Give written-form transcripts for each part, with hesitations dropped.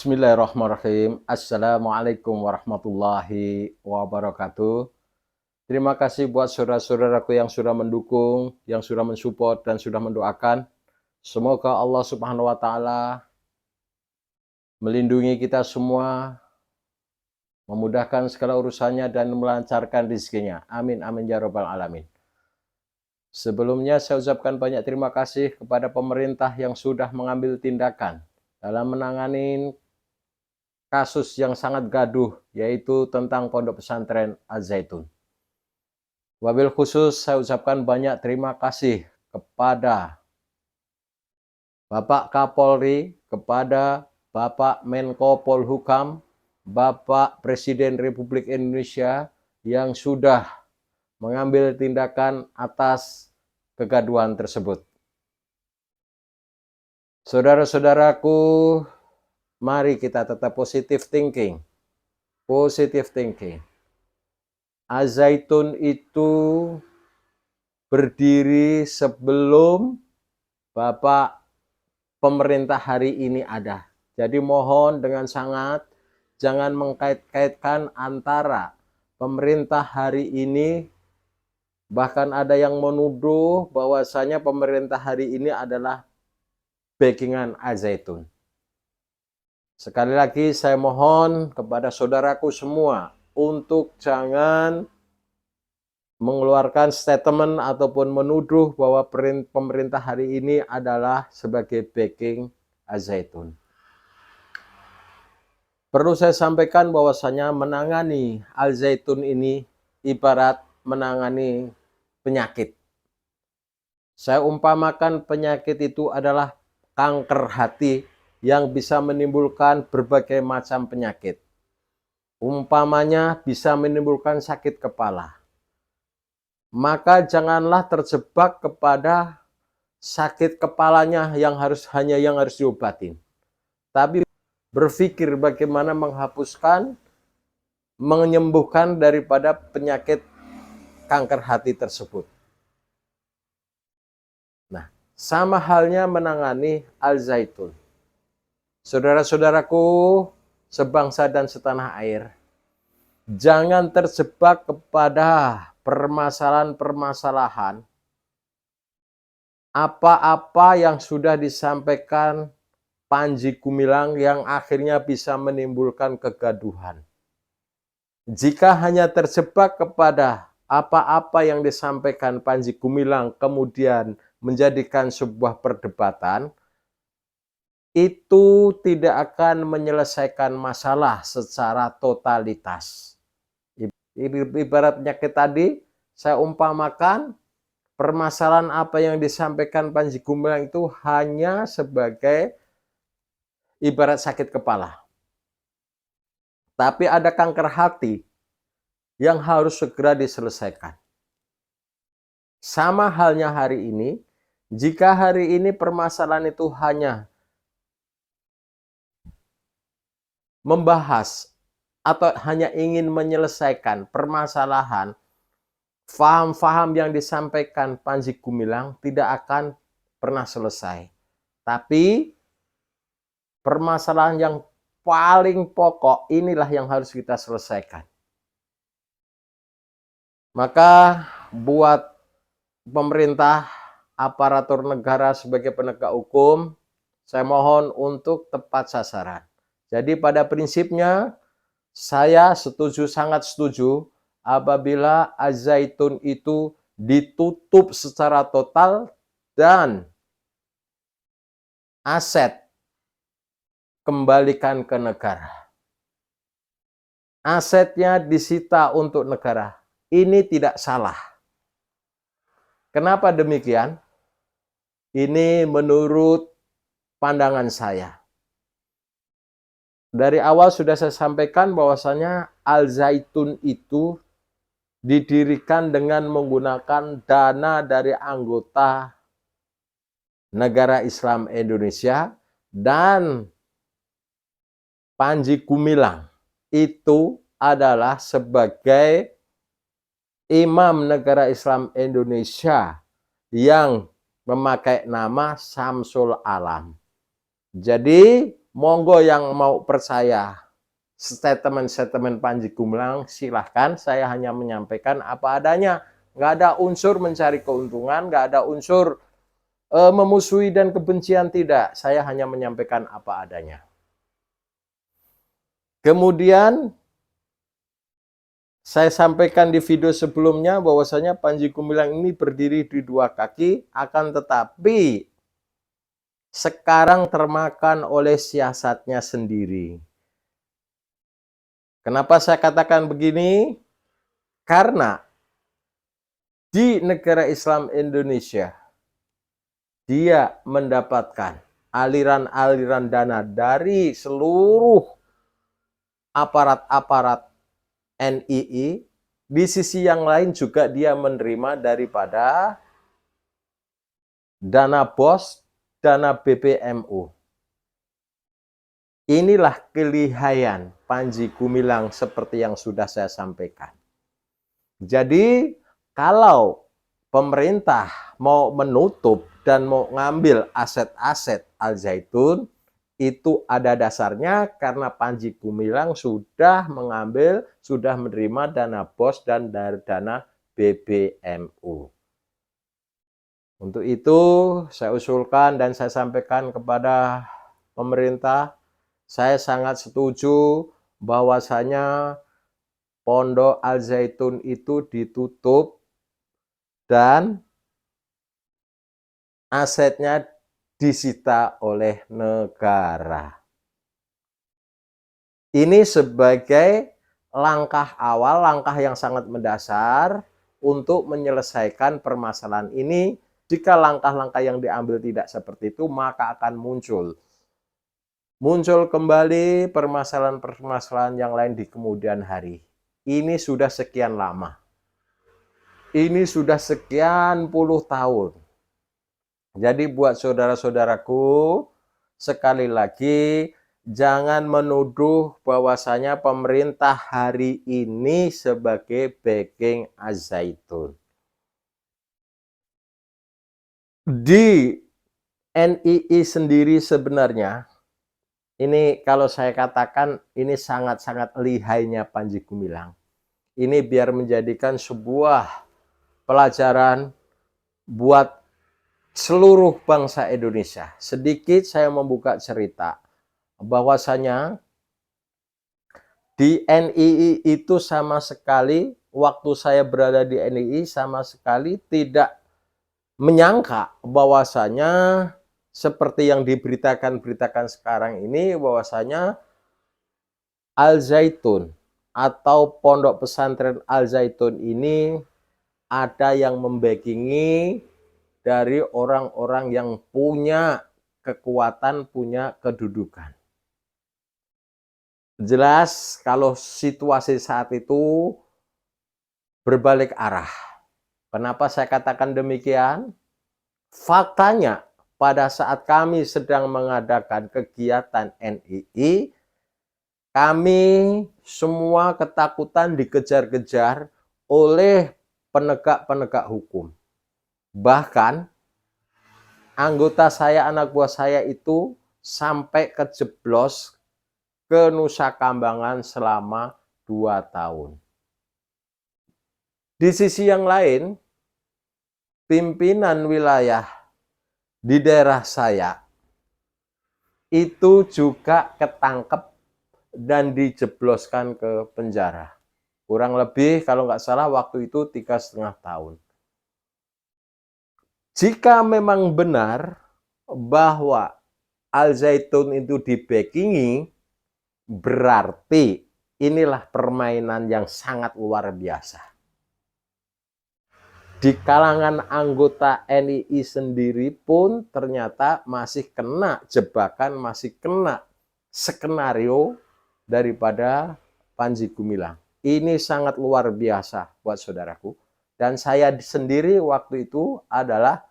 Bismillahirrahmanirrahim. Assalamualaikum warahmatullahi wabarakatuh. Terima kasih buat saudara-saudaraku yang sudah mendukung, yang sudah mensupport, dan sudah mendoakan. Semoga Allah Subhanahu wa Ta'ala melindungi kita semua, memudahkan segala urusannya, dan melancarkan rezekinya. Amin, amin, ya Rabbal Alamin. Sebelumnya saya ucapkan banyak terima kasih kepada pemerintah yang sudah mengambil tindakan dalam menangani kasus yang sangat gaduh, yaitu tentang Pondok Pesantren Al-Zaitun. Wabil khusus saya ucapkan banyak terima kasih kepada Bapak Kapolri, kepada Bapak Menko Polhukam, Bapak Presiden Republik Indonesia yang sudah mengambil tindakan atas kegaduhan tersebut. Saudara-saudaraku, mari kita tetap positive thinking. Positive thinking. Al-Zaitun itu berdiri sebelum Bapak pemerintah hari ini ada. Jadi mohon dengan sangat jangan mengkait-kaitkan antara pemerintah hari ini, bahkan ada yang menuduh bahwasanya pemerintah hari ini adalah backingan Al-Zaitun. Sekali lagi saya mohon kepada saudaraku semua untuk jangan mengeluarkan statement ataupun menuduh bahwa pemerintah hari ini adalah sebagai backing Al-Zaitun. Perlu saya sampaikan bahwasanya menangani Al-Zaitun ini ibarat menangani penyakit. Saya umpamakan penyakit itu adalah kanker hati yang bisa menimbulkan berbagai macam penyakit. Umpamanya bisa menimbulkan sakit kepala. Maka janganlah terjebak kepada sakit kepalanya yang harus diobatin. Tapi berpikir bagaimana menghapuskan, menyembuhkan daripada penyakit kanker hati tersebut. Nah, sama halnya menangani Al-Zaitun. Saudara-saudaraku sebangsa dan setanah air, jangan terjebak kepada permasalahan-permasalahan apa-apa yang sudah disampaikan Panji Gumilang yang akhirnya bisa menimbulkan kegaduhan. Jika hanya terjebak kepada apa-apa yang disampaikan Panji Gumilang kemudian menjadikan sebuah perdebatan, itu tidak akan menyelesaikan masalah secara totalitas. Ibarat penyakit tadi, saya umpamakan permasalahan apa yang disampaikan Panji Gumilang itu hanya sebagai ibarat sakit kepala. Tapi ada kanker hati yang harus segera diselesaikan. Sama halnya hari ini, jika hari ini permasalahan itu hanya membahas atau hanya ingin menyelesaikan permasalahan, faham-faham yang disampaikan Panji Gumilang tidak akan pernah selesai. Tapi permasalahan yang paling pokok inilah yang harus kita selesaikan. Maka buat pemerintah, aparatur negara sebagai penegak hukum, saya mohon untuk tepat sasaran. Jadi pada prinsipnya saya setuju, sangat setuju apabila Al-Zaitun itu ditutup secara total dan aset kembalikan ke negara. Asetnya disita untuk negara. Ini tidak salah. Kenapa demikian? Ini menurut pandangan saya. Dari awal sudah saya sampaikan bahwasanya Al-Zaitun itu didirikan dengan menggunakan dana dari anggota negara Islam Indonesia, dan Panji Gumilang itu adalah sebagai imam negara Islam Indonesia yang memakai nama Samsul Alam. Jadi Monggo yang mau percaya statement-statement Panji Gumilang, silahkan. Saya hanya menyampaikan apa adanya. Nggak ada unsur mencari keuntungan, nggak ada unsur memusuhi dan kebencian, tidak. Saya hanya menyampaikan apa adanya. Kemudian saya sampaikan di video sebelumnya bahwasanya Panji Gumilang ini berdiri di dua kaki, akan tetapi sekarang termakan oleh siasatnya sendiri. Kenapa saya katakan begini? Karena di negara Islam Indonesia, dia mendapatkan aliran-aliran dana dari seluruh aparat-aparat NII. Di sisi yang lain juga dia menerima daripada dana BOS, dana BPMU. Inilah kelihayan Panji Gumilang seperti yang sudah saya sampaikan. Jadi kalau pemerintah mau menutup dan mau ngambil aset-aset Al Zaitun, itu ada dasarnya karena Panji Gumilang sudah mengambil, sudah menerima dana BOS dan dana BPMU. Untuk itu saya usulkan dan saya sampaikan kepada pemerintah, saya sangat setuju bahwasanya Pondok Al Zaitun itu ditutup dan asetnya disita oleh negara. Ini sebagai langkah awal, langkah yang sangat mendasar untuk menyelesaikan permasalahan ini. Jika langkah-langkah yang diambil tidak seperti itu, maka akan muncul kembali permasalahan-permasalahan yang lain di kemudian hari. Ini sudah sekian lama. Ini sudah sekian puluh tahun. Jadi buat saudara-saudaraku, sekali lagi, jangan menuduh bahwasanya pemerintah hari ini sebagai backing Az-Zaitun. Di NII sendiri sebenarnya, ini kalau saya katakan, ini sangat-sangat lihainya Panji Gumilang. Ini biar menjadikan sebuah pelajaran buat seluruh bangsa Indonesia. Sedikit saya membuka cerita bahwasanya di NII itu sama sekali, waktu saya berada di NII sama sekali tidak menyangka bahwasanya seperti yang diberitakan sekarang ini, bahwasanya Al Zaitun atau Pondok Pesantren Al Zaitun ini ada yang membackingi dari orang-orang yang punya kekuatan, punya kedudukan. Jelas kalau situasi saat itu berbalik arah. Kenapa saya katakan demikian? Faktanya pada saat kami sedang mengadakan kegiatan NII, kami semua ketakutan dikejar-kejar oleh penegak-penegak hukum. Bahkan anggota saya, anak buah saya itu sampai kejeblos ke Nusa Kambangan selama 2 tahun. Di sisi yang lain, pimpinan wilayah di daerah saya itu juga ketangkep dan dijebloskan ke penjara. Kurang lebih kalau nggak salah waktu itu 3,5 tahun. Jika memang benar bahwa Al Zaitun itu dibackingi, berarti inilah permainan yang sangat luar biasa. Di kalangan anggota NII sendiri pun ternyata masih kena jebakan, masih kena skenario daripada Panji Gumilang. Ini sangat luar biasa buat saudaraku. Dan saya sendiri waktu itu adalah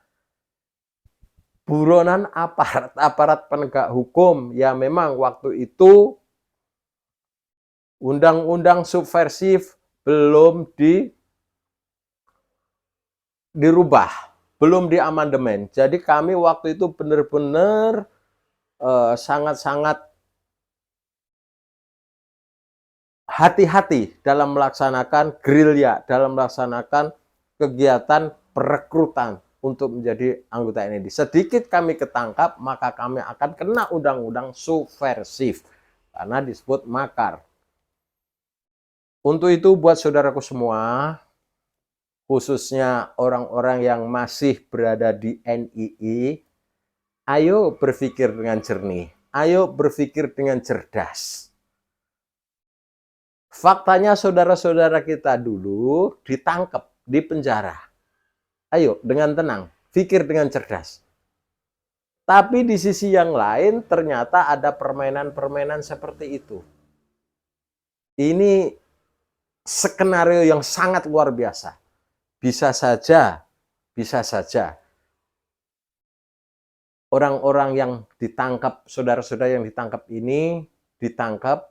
buronan aparat penegak hukum yang memang waktu itu undang-undang subversif belum dirubah, belum diamandemen. Jadi kami waktu itu benar-benar sangat-sangat hati-hati dalam melaksanakan gerilya, dalam melaksanakan kegiatan perekrutan untuk menjadi anggota NID. Sedikit kami ketangkap, maka kami akan kena undang-undang subversif karena disebut makar. Untuk itu buat saudaraku semua, khususnya orang-orang yang masih berada di NII, ayo berpikir dengan jernih, ayo berpikir dengan cerdas. Faktanya saudara-saudara kita dulu ditangkap, di penjara. Ayo dengan tenang, pikir dengan cerdas. Tapi di sisi yang lain ternyata ada permainan-permainan seperti itu. Ini skenario yang sangat luar biasa. Bisa saja orang-orang yang ditangkap, saudara-saudara yang ditangkap ini ditangkap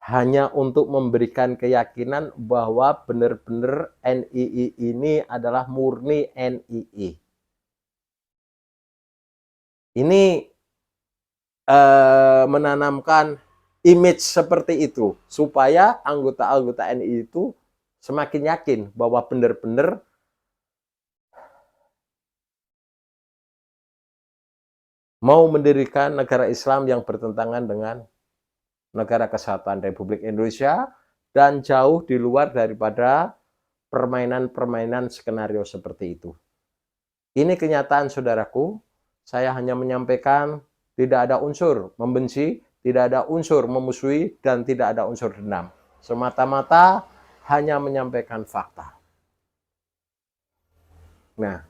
hanya untuk memberikan keyakinan bahwa benar-benar NII ini adalah murni NII. Ini menanamkan image seperti itu, supaya anggota-anggota NII itu semakin yakin bahwa benar-benar mau mendirikan negara Islam yang bertentangan dengan Negara Kesatuan Republik Indonesia dan jauh di luar daripada permainan-permainan skenario seperti itu. Ini kenyataan saudaraku, saya hanya menyampaikan tidak ada unsur membenci, tidak ada unsur memusuhi, dan tidak ada unsur dendam. Semata-mata hanya menyampaikan fakta. Nah,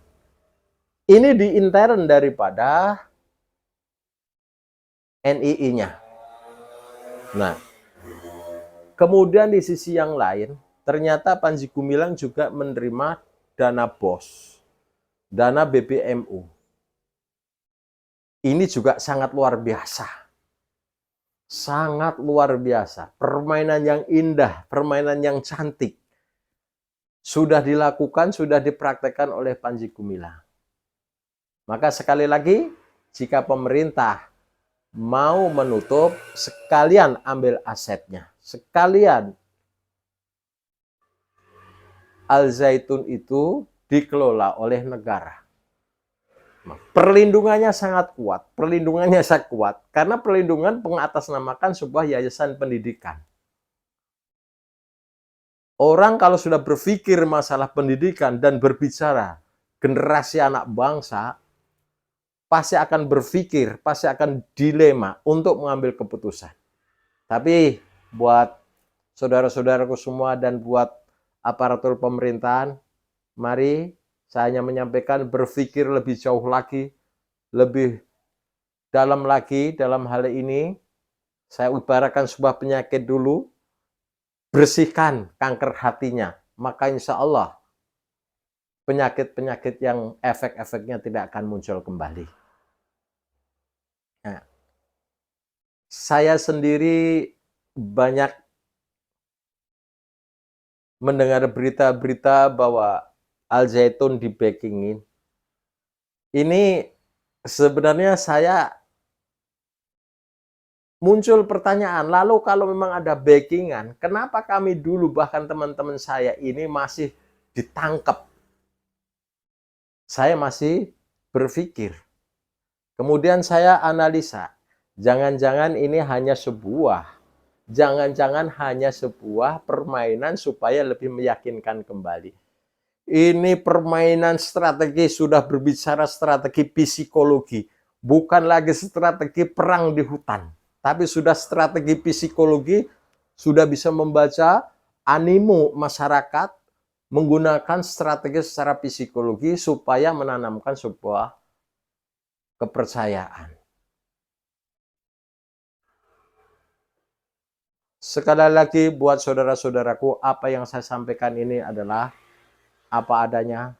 ini di intern daripada NII-nya. Nah, kemudian di sisi yang lain, ternyata Panji Gumilang juga menerima dana BOS, dana BBMU. Ini juga sangat luar biasa. Sangat luar biasa. Permainan yang indah, permainan yang cantik. Sudah dilakukan, sudah dipraktekkan oleh Panji Gumilang. Maka sekali lagi, jika pemerintah mau menutup, sekalian ambil asetnya. Sekalian Al Zaitun itu dikelola oleh negara. Perlindungannya sangat kuat. Perlindungannya sangat kuat. Karena perlindungan mengatasnamakan sebuah yayasan pendidikan. Orang kalau sudah berpikir masalah pendidikan dan berbicara generasi anak bangsa, pasti akan berpikir, pasti akan dilema untuk mengambil keputusan. Tapi buat saudara-saudaraku semua dan buat aparatur pemerintahan, mari saya hanya menyampaikan berpikir lebih jauh lagi, lebih dalam lagi dalam hal ini. Saya ibaratkan sebuah penyakit dulu, bersihkan kanker hatinya, maka insya Allah penyakit-penyakit yang efek-efeknya tidak akan muncul kembali. Nah, saya sendiri banyak mendengar berita-berita bahwa Al Zaitun di-backingin. Ini sebenarnya saya muncul pertanyaan, lalu kalau memang ada backingan, kenapa kami dulu bahkan teman-teman saya ini masih ditangkap? Saya masih berpikir. Kemudian saya analisa, jangan-jangan ini hanya sebuah permainan supaya lebih meyakinkan kembali. Ini permainan strategi, sudah berbicara strategi psikologi, bukan lagi strategi perang di hutan, tapi sudah strategi psikologi, sudah bisa membaca animo masyarakat, menggunakan strategi secara psikologi supaya menanamkan sebuah kepercayaan. Sekali lagi buat saudara-saudaraku, apa yang saya sampaikan ini adalah apa adanya.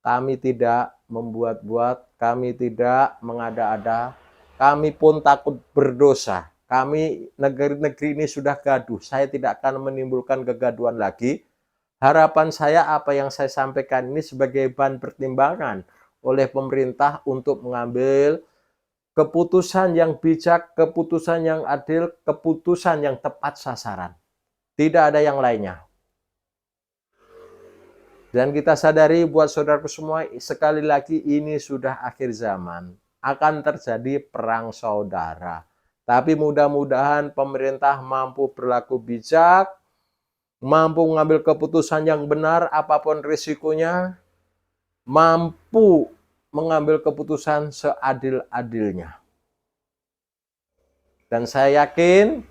Kami tidak membuat-buat, kami tidak mengada-ada, kami pun takut berdosa. Kami, negeri ini sudah gaduh, saya tidak akan menimbulkan kegaduhan lagi. Harapan saya apa yang saya sampaikan ini sebagai bahan pertimbangan oleh pemerintah untuk mengambil keputusan yang bijak, keputusan yang adil, keputusan yang tepat sasaran. Tidak ada yang lainnya. Dan kita sadari buat saudaraku semua, sekali lagi ini sudah akhir zaman. Akan terjadi perang saudara. Tapi mudah-mudahan pemerintah mampu berlaku bijak, mampu mengambil keputusan yang benar apapun risikonya, mampu mengambil keputusan seadil-adilnya. Dan saya yakin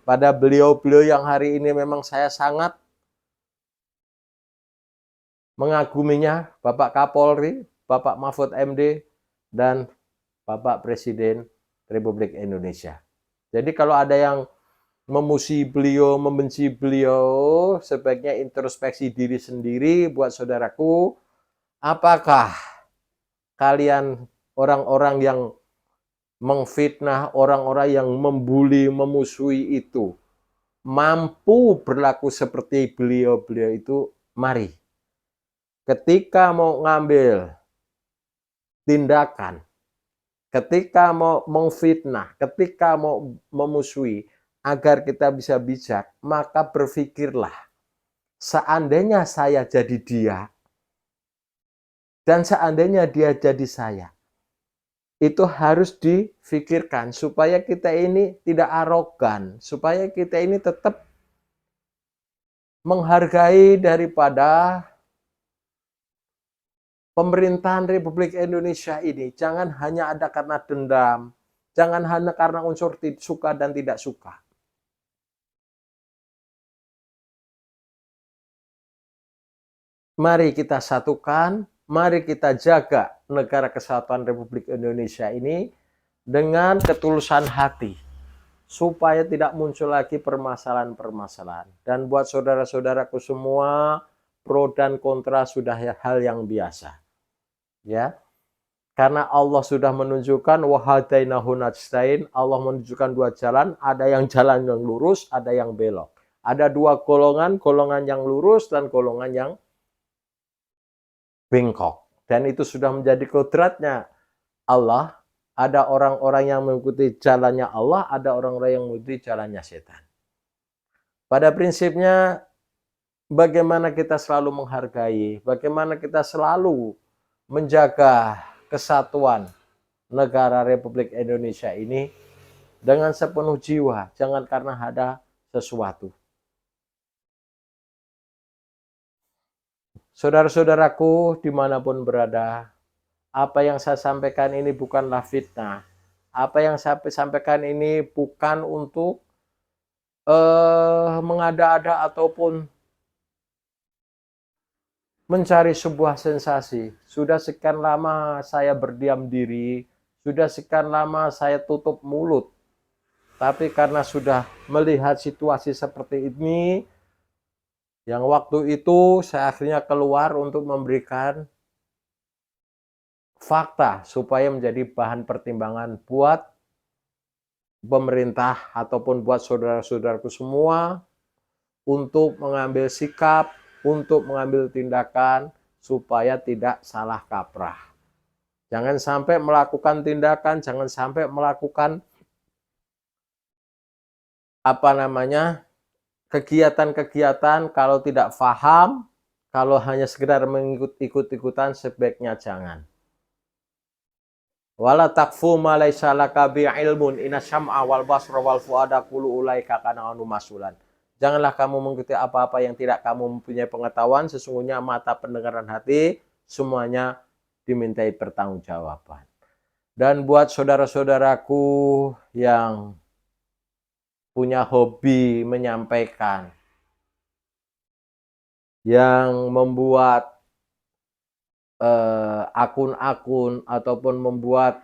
pada beliau-beliau yang hari ini memang saya sangat mengaguminya, Bapak Kapolri, Bapak Mahfud MD, dan Bapak Presiden Republik Indonesia. Jadi kalau ada yang memuji beliau, membenci beliau, sebaiknya introspeksi diri sendiri buat saudaraku. Apakah kalian orang-orang yang mengfitnah, orang-orang yang membuli, memusuhi itu, mampu berlaku seperti beliau-beliau itu? Mari. Ketika mau ngambil tindakan, ketika mau mengfitnah, ketika mau memusuhi, agar kita bisa bijak, maka berpikirlah, seandainya saya jadi dia, dan seandainya dia jadi saya, itu harus difikirkan supaya kita ini tidak arogan, supaya kita ini tetap menghargai daripada pemerintahan Republik Indonesia ini. Jangan hanya ada karena dendam, jangan hanya karena unsur suka dan tidak suka. Mari kita satukan, mari kita jaga negara kesatuan Republik Indonesia ini dengan ketulusan hati, supaya tidak muncul lagi permasalahan-permasalahan. Dan buat saudara-saudaraku semua, pro dan kontra sudah hal yang biasa. Ya, karena Allah sudah menunjukkan wahadainahu najdain, Allah menunjukkan dua jalan, ada yang jalan yang lurus, ada yang belok. Ada dua golongan, golongan yang lurus dan golongan yang bengkok. Dan itu sudah menjadi kodratnya Allah. Ada orang-orang yang mengikuti jalannya Allah, ada orang-orang yang mengikuti jalannya setan. Pada prinsipnya, bagaimana kita selalu menghargai, bagaimana kita selalu menjaga kesatuan negara Republik Indonesia ini dengan sepenuh jiwa, jangan karena ada sesuatu. Saudara-saudaraku dimanapun berada, apa yang saya sampaikan ini bukanlah fitnah. Apa yang saya sampaikan ini bukan untuk mengada-ada ataupun mencari sebuah sensasi. Sudah sekian lama saya berdiam diri, sudah sekian lama saya tutup mulut. Tapi karena sudah melihat situasi seperti ini, yang waktu itu saya akhirnya keluar untuk memberikan fakta supaya menjadi bahan pertimbangan buat pemerintah ataupun buat saudara-saudaraku semua untuk mengambil sikap, untuk mengambil tindakan supaya tidak salah kaprah. Jangan sampai melakukan tindakan, jangan sampai melakukan kegiatan-kegiatan kalau tidak paham, kalau hanya sekedar mengikut-ikutan sebaiknya jangan. Wala takfu ma laisa laka bi'ilmun inna syam'a wal basra wal fuada kullu ulaika kana anu masulan. Janganlah kamu mengikuti apa-apa yang tidak kamu mempunyai pengetahuan, sesungguhnya mata, pendengaran, hati semuanya dimintai pertanggungjawaban. Dan buat saudara-saudaraku yang punya hobi menyampaikan, yang membuat akun-akun ataupun membuat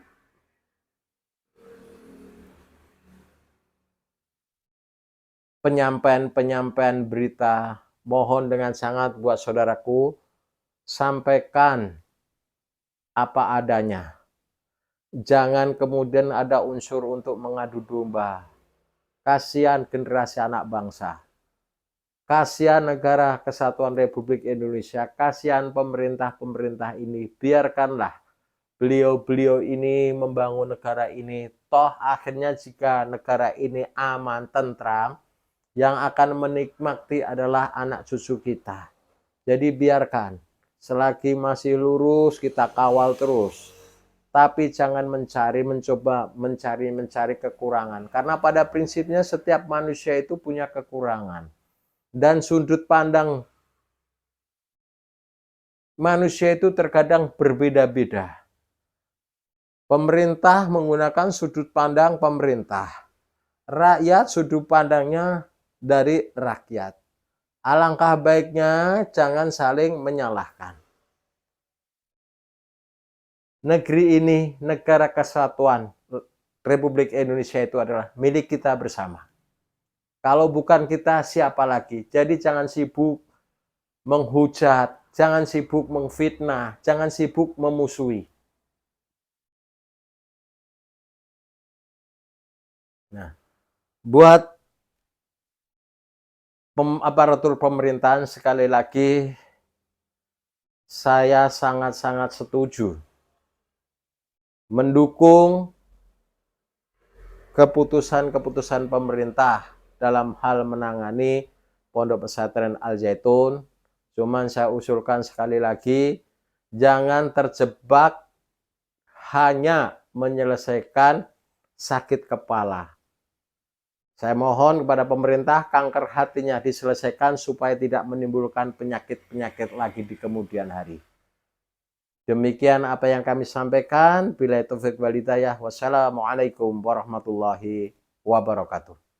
penyampaian berita, mohon dengan sangat buat saudaraku, sampaikan apa adanya. Jangan kemudian ada unsur untuk mengadu domba. Kasihan generasi anak bangsa. Kasihan negara kesatuan Republik Indonesia. Kasihan pemerintah-pemerintah ini. Biarkanlah beliau-beliau ini membangun negara ini. Toh akhirnya jika negara ini aman, tentram, Yang akan menikmati adalah anak cucu kita. Jadi biarkan, selagi masih lurus kita kawal terus. Tapi jangan mencoba mencari kekurangan. Karena pada prinsipnya setiap manusia itu punya kekurangan. Dan sudut pandang manusia itu terkadang berbeda-beda. Pemerintah menggunakan sudut pandang pemerintah. Rakyat sudut pandangnya dari rakyat. Alangkah baiknya jangan saling menyalahkan. Negeri ini, negara kesatuan Republik Indonesia itu adalah milik kita bersama. Kalau bukan kita, siapa lagi? Jadi jangan sibuk menghujat, jangan sibuk memfitnah, jangan sibuk memusuhi. Nah, buat aparatur pemerintahan sekali lagi, saya sangat-sangat setuju mendukung keputusan-keputusan pemerintah dalam hal menangani Pondok Pesantren Al Zaitun. Cuman saya usulkan sekali lagi, jangan terjebak hanya menyelesaikan sakit kepala. Saya mohon kepada pemerintah, kanker hatinya diselesaikan supaya tidak menimbulkan penyakit-penyakit lagi di kemudian hari. Demikian apa yang kami sampaikan. Billahi taufiq wal hidayah. Wassalamualaikum warahmatullahi wabarakatuh.